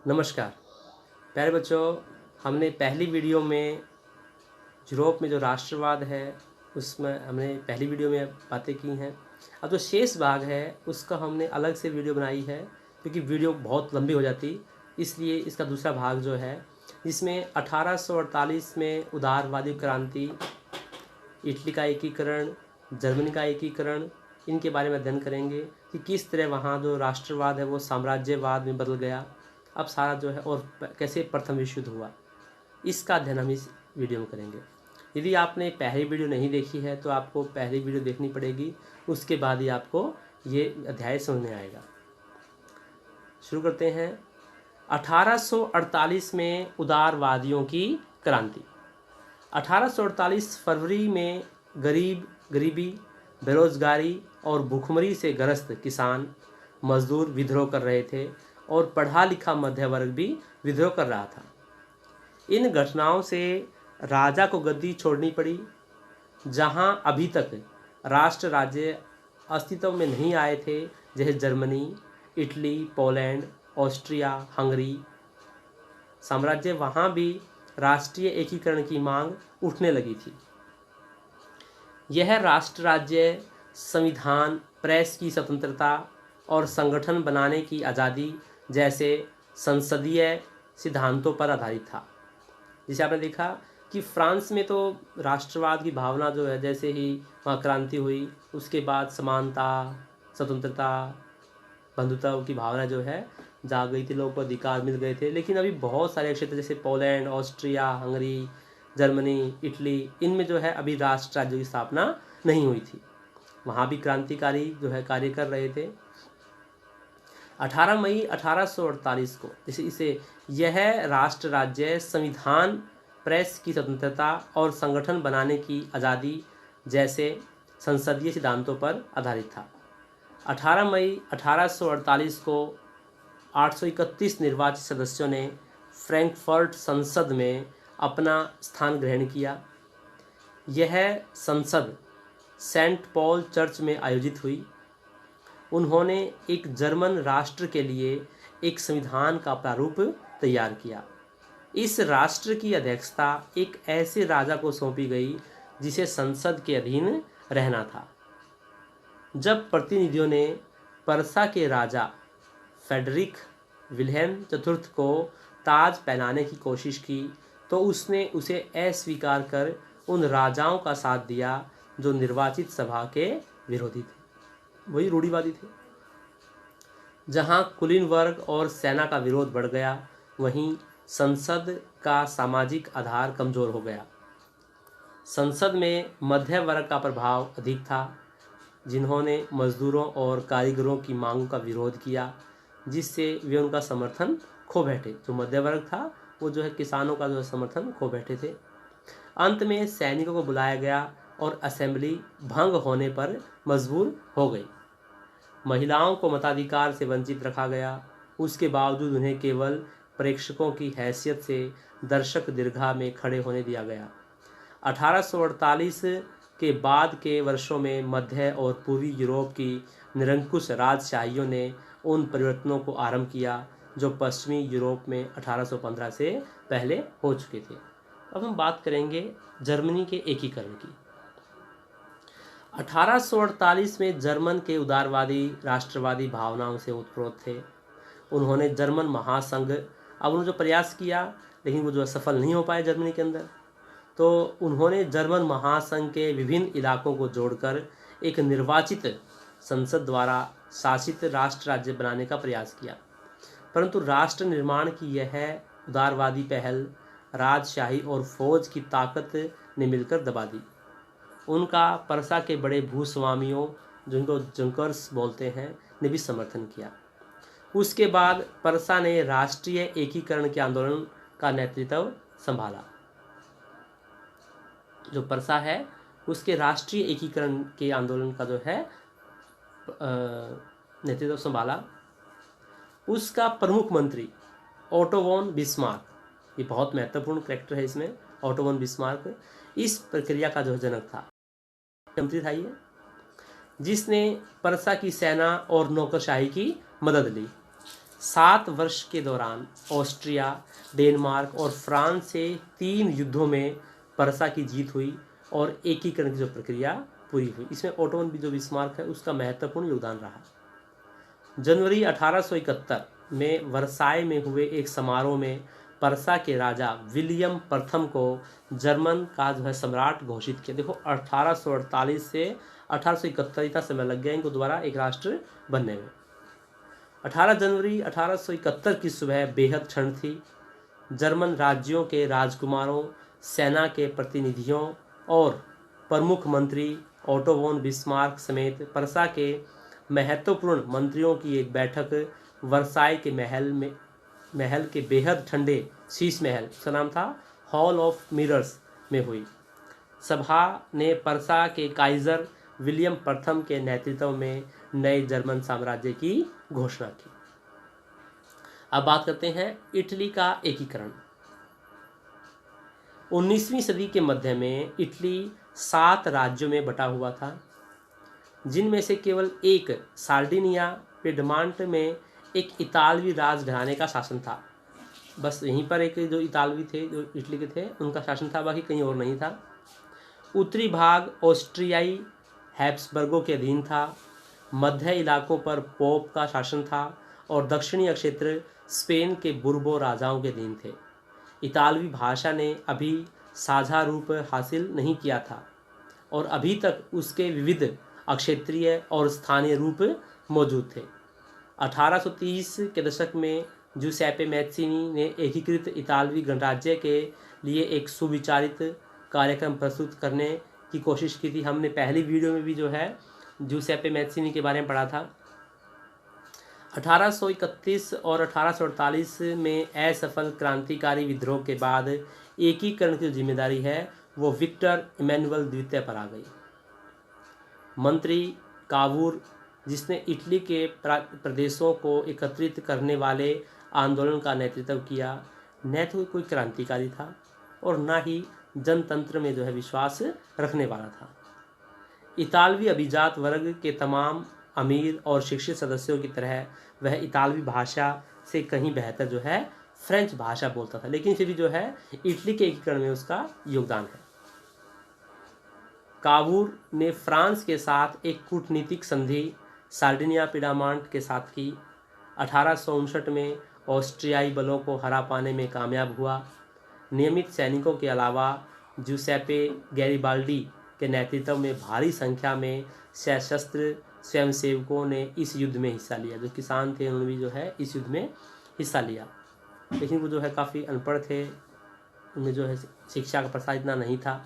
नमस्कार प्यारे बच्चों। हमने पहली वीडियो में यूरोप में जो राष्ट्रवाद है उसमें हमने पहली वीडियो में बातें की हैं। अब जो शेष भाग है उसका हमने अलग से वीडियो बनाई है क्योंकि वीडियो बहुत लंबी हो जाती, इसलिए इसका दूसरा भाग जो है जिसमें 1848 में उदारवादी क्रांति, इटली का एकीकरण, जर्मनी का एकीकरण, इनके बारे में अध्ययन करेंगे कि किस तरह वहाँ जो राष्ट्रवाद है वो साम्राज्यवाद में बदल गया। अब सारा जो है और कैसे प्रथम विश्व युद्ध हुआ, इसका अध्ययन हम इस वीडियो में करेंगे। यदि आपने पहली वीडियो नहीं देखी है तो आपको पहली वीडियो देखनी पड़ेगी, उसके बाद ही आपको ये अध्याय समझ में आएगा। शुरू करते हैं। 1848 में उदारवादियों की क्रांति। 1848 फरवरी में गरीबी, बेरोजगारी और भूखमरी से ग्रस्त किसान मजदूर विद्रोह कर रहे थे और पढ़ा लिखा मध्य वर्ग भी विद्रोह कर रहा था। इन घटनाओं से राजा को गद्दी छोड़नी पड़ी। जहां अभी तक राष्ट्र राज्य अस्तित्व में नहीं आए थे, जैसे Germany, Italy, Poland, Austria, Hungary साम्राज्य, वहां भी राष्ट्रीय एकीकरण की मांग उठने लगी थी। यह राष्ट्र राज्य संविधान, प्रेस की स्वतंत्रता और संगठन बनाने की आज़ादी जैसे संसदीय सिद्धांतों पर आधारित था। जैसे आपने देखा कि फ्रांस में तो राष्ट्रवाद की भावना जो है, जैसे ही वहाँ क्रांति हुई उसके बाद समानता, स्वतंत्रता, बंधुता की भावना जो है जाग गई थी, लोगों को अधिकार मिल गए थे। लेकिन अभी बहुत सारे क्षेत्र जैसे Poland, Austria, Hungary, Germany, Italy, इनमें जो है अभी राष्ट्र राज्यों की स्थापना नहीं हुई थी। वहाँ भी क्रांतिकारी जो है कार्य कर रहे थे। 18 मई 1848 को इसे यह राष्ट्र राज्य संविधान, प्रेस की स्वतंत्रता और संगठन बनाने की आज़ादी जैसे संसदीय सिद्धांतों पर आधारित था। 18 मई 1848 को 831 निर्वाचित सदस्यों ने फ्रैंकफर्ट संसद में अपना स्थान ग्रहण किया। यह संसद सेंट पॉल चर्च में आयोजित हुई। उन्होंने एक जर्मन राष्ट्र के लिए एक संविधान का प्रारूप तैयार किया। इस राष्ट्र की अध्यक्षता एक ऐसे राजा को सौंपी गई जिसे संसद के अधीन रहना था। जब प्रतिनिधियों ने पर्सा के राजा फेडरिक विल्हेम चतुर्थ को ताज पहनाने की कोशिश की तो उसने उसे अस्वीकार कर उन राजाओं का साथ दिया जो निर्वाचित सभा के विरोधी थे, वही रूढ़िवादी थे। जहां कुलीन वर्ग और सेना का विरोध बढ़ गया, वहीं संसद का सामाजिक आधार कमजोर हो गया। संसद में मध्य वर्ग का प्रभाव अधिक था, जिन्होंने मजदूरों और कारीगरों की मांगों का विरोध किया, जिससे वे उनका समर्थन खो बैठे। जो मध्य वर्ग था वो जो है किसानों का जो समर्थन खो बैठे थे। अंत में सैनिकों को बुलाया गया और असेंबली भंग होने पर मजबूर हो गई। महिलाओं को मताधिकार से वंचित रखा गया। उसके बावजूद उन्हें केवल प्रेक्षकों की हैसियत से दर्शक दीर्घा में खड़े होने दिया गया। 1848 के बाद के वर्षों में मध्य और पूर्वी यूरोप की निरंकुश राजशाहियों ने उन परिवर्तनों को आरंभ किया जो पश्चिमी यूरोप में 1815 से पहले हो चुके थे। अब हम बात करेंगे जर्मनी के एकीकरण की। 1848 में जर्मन के उदारवादी राष्ट्रवादी भावनाओं से ओतप्रोत थे। उन्होंने जर्मन महासंघ, अब उन्होंने जो प्रयास किया लेकिन वो जो सफल नहीं हो पाए जर्मनी के अंदर, तो उन्होंने जर्मन महासंघ के विभिन्न इलाकों को जोड़कर एक निर्वाचित संसद द्वारा शासित राष्ट्र राज्य बनाने का प्रयास किया। परंतु राष्ट्र निर्माण की यह उदारवादी पहल राजशाही और फौज की ताकत ने मिलकर दबा दी। उनका पर्सा के बड़े भूस्वामियों, जिनको जंकर्स बोलते हैं, ने भी समर्थन किया। उसके बाद पर्सा ने राष्ट्रीय एकीकरण के आंदोलन का नेतृत्व संभाला। जो पर्सा है उसके राष्ट्रीय एकीकरण के आंदोलन का जो है नेतृत्व संभाला। उसका प्रमुख मंत्री ओटो वॉन बिस्मार्क, ये बहुत महत्वपूर्ण कैरेक्टर है इसमें। ओटो वॉन बिस्मार्क इस प्रक्रिया का जो जनक था, मंत्री था ये, जिसने पर्सा की सेना और नौकरशाही की मदद ली। 7 वर्ष के दौरान ऑस्ट्रिया, डेनमार्क और फ्रांस से 3 युद्धों में परसा की जीत हुई और एकीकरण की जो प्रक्रिया पूरी हुई। इसमें ओटोमन भी जो बिस्मार्क है उसका महत्वपूर्ण योगदान रहा। जनवरी 1871 में वर्साय में हुए एक समारोह में परसा के राजा विलियम प्रथम को जर्मन का जो है सम्राट घोषित किया। देखो 1848 से 1871 इतना समय लग गया इनको दोबारा एक राष्ट्र बनने में। 18 जनवरी 1871 की सुबह बेहद ठंड थी। जर्मन राज्यों के राजकुमारों, सेना के प्रतिनिधियों और प्रमुख मंत्री ओटो वॉन बिस्मार्क समेत परसा के महत्वपूर्ण मंत्रियों की एक बैठक वर्साय के महल के बेहद ठंडे शीश महल, उसका नाम था हॉल ऑफ मिरर्स में हुई। सभा ने परसा के काइजर विलियम प्रथम के नेतृत्व में नए जर्मन साम्राज्य की घोषणा की। अब बात करते हैं इटली का एकीकरण। 19वीं सदी के मध्य में इटली 7 राज्यों में बटा हुआ था, जिनमें से केवल एक सार्डिनिया पिडमांट में एक इतालवी राजघराने का शासन था। बस यहीं पर एक जो इतालवी थे, जो इटली के थे, उनका शासन था, बाकी कहीं और नहीं था। उत्तरी भाग ऑस्ट्रियाई हैब्सबर्गों के अधीन था। मध्य इलाकों पर पोप का शासन था और दक्षिणी क्षेत्र स्पेन के बुर्बो राजाओं के अधीन थे। इतालवी भाषा ने अभी साझा रूप हासिल नहीं किया था और अभी तक उसके विविध क्षेत्रीय और स्थानीय रूप मौजूद थे। 1830 के दशक में जूसेप्पे मैत्सिनी ने एकीकृत इतालवी गणराज्य के लिए एक सुविचारित कार्यक्रम प्रस्तुत करने की कोशिश की थी। हमने पहली वीडियो में भी जो है जूसेप्पे मैत्सिनी के बारे में पढ़ा था। 1831 और 1848 में असफल क्रांतिकारी विद्रोह के बाद एकीकरण की जिम्मेदारी है वो विक्टर इमैनुअल द्वितीय पर आ गई। मंत्री कावूर, जिसने इटली के प्रदेशों को एकत्रित करने वाले आंदोलन का नेतृत्व किया, न तो कोई क्रांतिकारी था और न ही जनतंत्र में जो है विश्वास रखने वाला था। इतालवी अभिजात वर्ग के तमाम अमीर और शिक्षित सदस्यों की तरह वह इतालवी भाषा से कहीं बेहतर जो है फ्रेंच भाषा बोलता था, लेकिन फिर भी जो है इटली के एकीकरण में उसका योगदान है। कावूर ने फ्रांस के साथ एक कूटनीतिक संधि सार्डिनिया पिडामांट के साथ की। 1859 में ऑस्ट्रियाई बलों को हरा पाने में कामयाब हुआ। नियमित सैनिकों के अलावा जूसेप्पे गैरिबाल्डी के नेतृत्व में भारी संख्या में सशस्त्र स्वयंसेवकों ने इस युद्ध में हिस्सा लिया। जो किसान थे उन्होंने भी जो है इस युद्ध में हिस्सा लिया, लेकिन वो जो है काफ़ी अनपढ़ थे, उनमें जो है शिक्षा का प्रसार इतना नहीं था।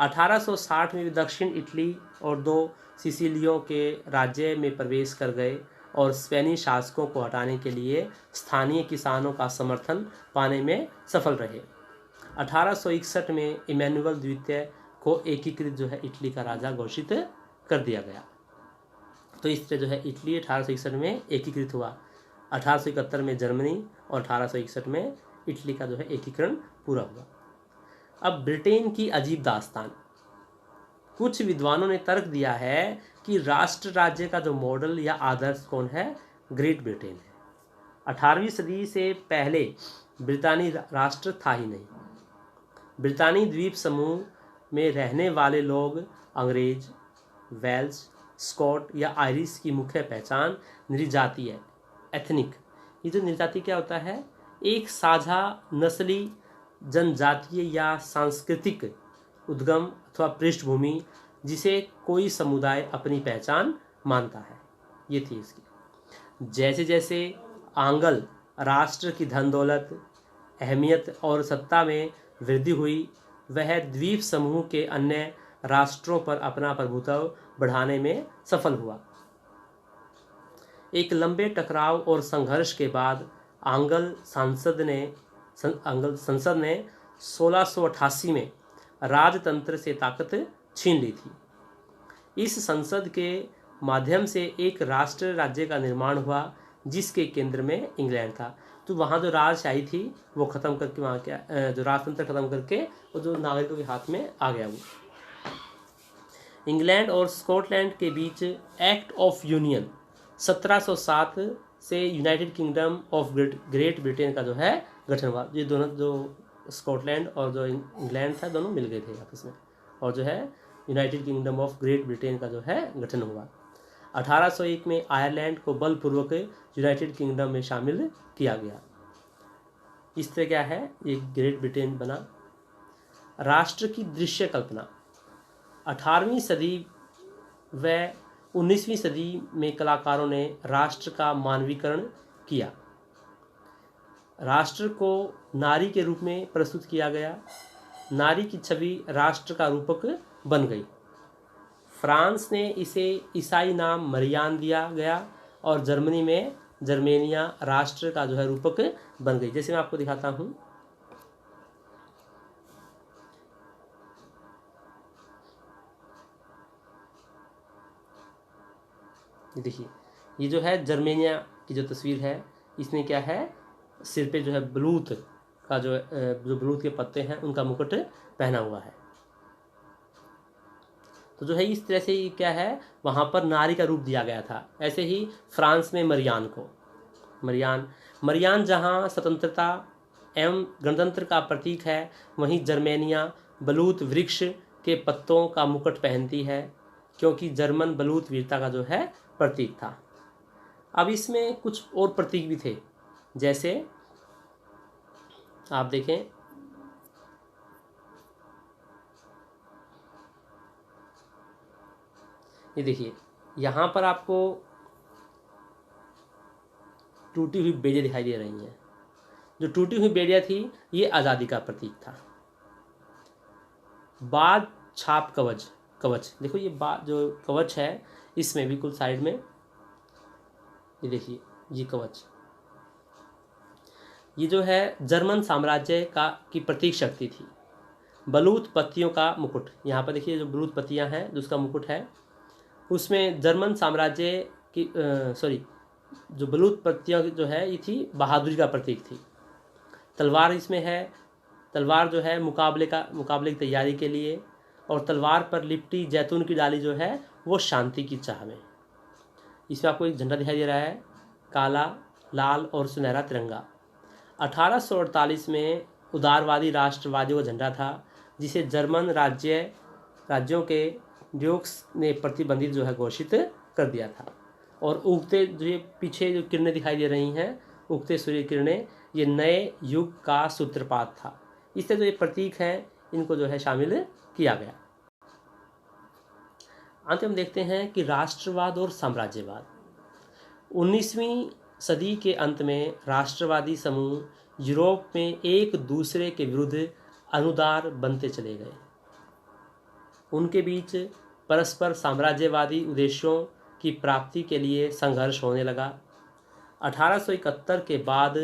1860 में दक्षिण इटली और 2 सिसिलियों के राज्य में प्रवेश कर गए और स्पेनिश शासकों को हटाने के लिए स्थानीय किसानों का समर्थन पाने में सफल रहे। 1861 में इमैनुअल द्वितीय को एकीकृत जो है इटली का राजा घोषित कर दिया गया। तो इस तरह जो है इटली 1861 में एकीकृत हुआ। 1871 में जर्मनी और 1861 में इटली का जो है एकीकरण पूरा हुआ। अब ब्रिटेन की अजीब दास्तान। कुछ विद्वानों ने तर्क दिया है कि राष्ट्र राज्य का जो मॉडल या आदर्श कौन है, ग्रेट ब्रिटेन है। 18वीं सदी से पहले ब्रितानी राष्ट्र था ही नहीं। ब्रितानी द्वीप समूह में रहने वाले लोग अंग्रेज, वेल्स, स्कॉट या आयरिश की मुख्य पहचान नृजातीय एथनिक। ये जो नृजाति क्या होता है, एक साझा नस्ली, जनजातीय या सांस्कृतिक उद्गम अथवा पृष्ठभूमि जिसे कोई समुदाय अपनी पहचान मानता है, ये थी इसकी। जैसे जैसे आंग्ल राष्ट्र की धन दौलत, अहमियत और सत्ता में वृद्धि हुई, वह द्वीप समूह के अन्य राष्ट्रों पर अपना प्रभुत्व बढ़ाने में सफल हुआ। एक लंबे टकराव और संघर्ष के बाद आंग्ल संसद ने 1688 में राजतंत्र से ताकत छीन ली थी। इस संसद के माध्यम से एक राष्ट्र राज्य का निर्माण हुआ जिसके केंद्र में इंग्लैंड था। तो वहाँ जो राजशाही थी वो ख़त्म करके, वहाँ क्या जो राजतंत्र ख़त्म करके वो जो नागरिकों के हाथ में आ गया। वो इंग्लैंड और स्कॉटलैंड के बीच एक्ट ऑफ यूनियन 1707 से United kingdom of great Britain का जो है गठन हुआ। ये दोनों जो स्कॉटलैंड और जो इंग्लैंड था दोनों मिल गए थे आपस में, और जो है United kingdom of great Britain का जो है गठन हुआ। 1801 में आयरलैंड को बलपूर्वक यूनाइटेड किंगडम में शामिल किया गया। इस तरह क्या है, ये ग्रेट ब्रिटेन बना। राष्ट्र की दृश्य कल्पना 18वीं सदी व 19वीं सदी में कलाकारों ने राष्ट्र का मानवीकरण किया। राष्ट्र को नारी के रूप में प्रस्तुत किया गया। नारी की छवि राष्ट्र का रूपक बन गई। फ्रांस ने इसे ईसाई नाम मरियान दिया गया और जर्मनी में जर्मेनिया राष्ट्र का जो है रूपक बन गई। जैसे मैं आपको दिखाता हूँ, देखिए ये जो है जर्मेनिया की जो तस्वीर है, इसने क्या है, सिर पे जो है बलूत का जो बलूत के पत्ते हैं उनका मुकुट पहना हुआ है। तो जो है इस तरह से ये क्या है, वहाँ पर नारी का रूप दिया गया था। ऐसे ही फ्रांस में मरियान को मरियान जहाँ स्वतंत्रता एवं गणतंत्र का प्रतीक है, वहीं जर्मेनिया बलूत वृक्ष के पत्तों का मुकुट पहनती है, क्योंकि जर्मन बलूत वीरता का जो है प्रतीक था। अब इसमें कुछ और प्रतीक भी थे, जैसे आप देखें, ये देखिए यहाँ पर आपको टूटी हुई बेड़ियाँ दिखाई दे रही हैं। जो टूटी हुई बेड़ियाँ थी ये आज़ादी का प्रतीक था। बाद छाप कवच देखो, ये जो कवच है इसमें बिल्कुल साइड में ये देखिए, ये कवच, ये जो है जर्मन साम्राज्य की प्रतीक शक्ति थी। बलूत पत्तियों का मुकुट, यहाँ पर देखिए जो बलूत पत्तियाँ हैं जो उसका मुकुट है, उसमें जर्मन साम्राज्य की जो बलूत पत्तियाँ जो है ये थी बहादुरी का प्रतीक थी। तलवार इसमें है, तलवार जो है मुकाबले की तैयारी के लिए, और तलवार पर लिपटी जैतून की डाली जो है वो शांति की चाह में। इसमें आपको एक झंडा दिखाई दे रहा है, काला लाल और सुनहरा तिरंगा। 1848 में उदारवादी राष्ट्रवादियों का झंडा था, जिसे जर्मन राज्यों के ड्यूक्स ने प्रतिबंधित जो है घोषित कर दिया था। और उगते जो ये पीछे जो किरणें दिखाई दे रही हैं, उगते सूर्य किरणें, ये नए युग का सूत्रपात था। इससे जो ये प्रतीक हैं इनको जो है शामिल किया गया। अंत में हम देखते हैं कि राष्ट्रवाद और साम्राज्यवाद। 19वीं सदी के अंत में राष्ट्रवादी समूह यूरोप में एक दूसरे के विरुद्ध अनुदार बनते चले गए। उनके बीच परस्पर साम्राज्यवादी उद्देश्यों की प्राप्ति के लिए संघर्ष होने लगा। 1871 के बाद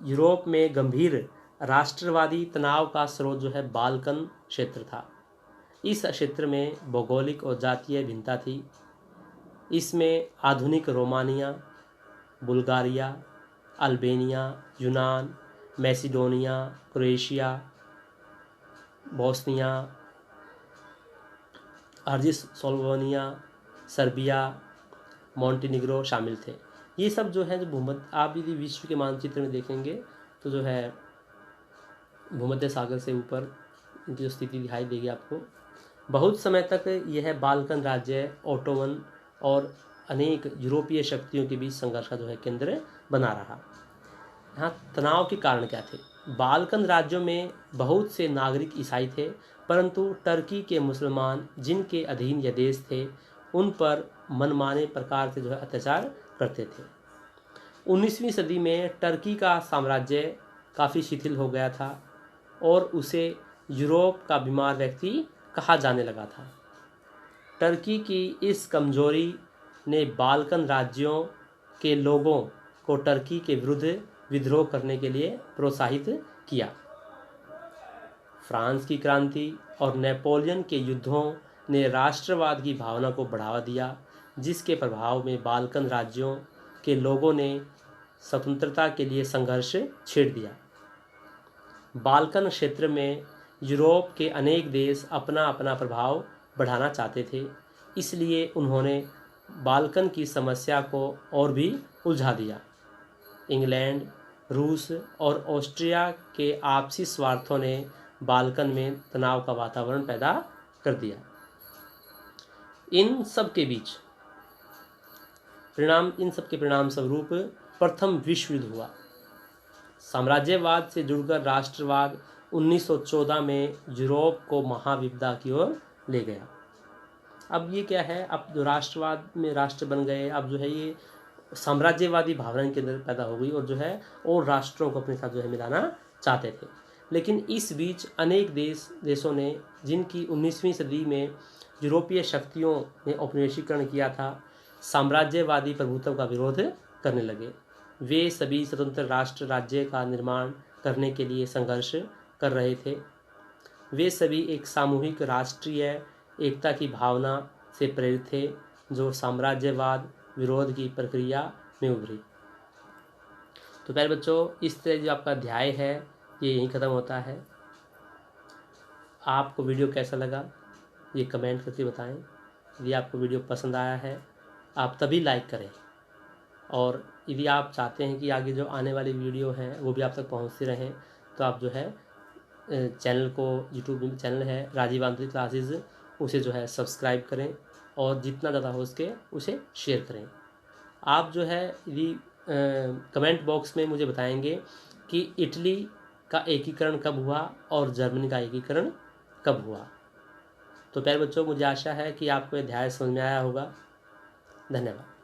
यूरोप में गंभीर राष्ट्रवादी तनाव का स्रोत जो है बाल्कन क्षेत्र था। इस क्षेत्र में भौगोलिक और जातीय भिन्नता थी। इसमें आधुनिक रोमानिया, बुल्गारिया, अल्बेनिया, यूनान, मैसिडोनिया, क्रोएशिया, बोस्निया, हर्जिगोविना, सर्बिया, मोंटेनिग्रो शामिल थे। ये सब जो है जो भूमध्य, आप यदि विश्व के मानचित्र में देखेंगे तो जो है भूमध्य सागर से ऊपर इनकी जो स्थिति दिखाई देगी आपको। बहुत समय तक यह बाल्कन राज्य ओटोमन और अनेक यूरोपीय शक्तियों के बीच संघर्ष का जो है केंद्र बना रहा। यहाँ तनाव के कारण क्या थे? बाल्कन राज्यों में बहुत से नागरिक ईसाई थे, परंतु टर्की के मुसलमान जिनके अधीन यह देश थे उन पर मनमाने प्रकार से जो है अत्याचार करते थे। 19वीं सदी में टर्की का साम्राज्य काफ़ी शिथिल हो गया था और उसे यूरोप का बीमार व्यक्ति कहा जाने लगा था। टर्की की इस कमजोरी ने बाल्कन राज्यों के लोगों को टर्की के विरुद्ध विद्रोह करने के लिए प्रोत्साहित किया। फ्रांस की क्रांति और नेपोलियन के युद्धों ने राष्ट्रवाद की भावना को बढ़ावा दिया, जिसके प्रभाव में बाल्कन राज्यों के लोगों ने स्वतंत्रता के लिए संघर्ष छेड़ दिया। बाल्कन क्षेत्र में यूरोप के अनेक देश अपना अपना प्रभाव बढ़ाना चाहते थे, इसलिए उन्होंने बाल्कन की समस्या को और भी उलझा दिया। इंग्लैंड, रूस और ऑस्ट्रिया के आपसी स्वार्थों ने बाल्कन में तनाव का वातावरण पैदा कर दिया। इन सब के परिणाम स्वरूप प्रथम विश्व युद्ध हुआ। साम्राज्यवाद से जुड़कर राष्ट्रवाद 1914 में यूरोप को महाविपदा की ओर ले गया। अब ये क्या है, अब जो राष्ट्रवाद में राष्ट्र बन गए, अब जो है ये साम्राज्यवादी भावना के अंदर पैदा हो गई और जो है और राष्ट्रों को अपने साथ जो है मिलाना चाहते थे। लेकिन इस बीच अनेक देशों ने, जिनकी 19वीं सदी में यूरोपीय शक्तियों ने औपनिवेशीकरण किया था, साम्राज्यवादी प्रभुत्व का विरोध करने लगे। वे सभी स्वतंत्र राष्ट्र राज्य का निर्माण करने के लिए संघर्ष कर रहे थे। वे सभी एक सामूहिक राष्ट्रीय एकता की भावना से प्रेरित थे, जो साम्राज्यवाद विरोध की प्रक्रिया में उभरी। तो प्यारे बच्चों, इस तरह जो आपका अध्याय है ये यहीं ख़त्म होता है। आपको वीडियो कैसा लगा ये कमेंट करके बताएं। यदि आपको वीडियो पसंद आया है आप तभी लाइक करें, और यदि आप चाहते हैं कि आगे जो आने वाली वीडियो हैं वो भी आप तक पहुंचती रहें, तो आप जो है चैनल को, यूट्यूब में चैनल है राजीव आंतरिक क्लासेस, उसे जो है सब्सक्राइब करें और जितना ज़्यादा हो सके उसे शेयर करें। आप जो है यदि कमेंट बॉक्स में मुझे बताएंगे कि इटली का एकीकरण कब हुआ और जर्मनी का एकीकरण कब हुआ। तो प्यारे बच्चों, मुझे आशा है कि आपको अध्याय समझ में आया होगा। धन्यवाद।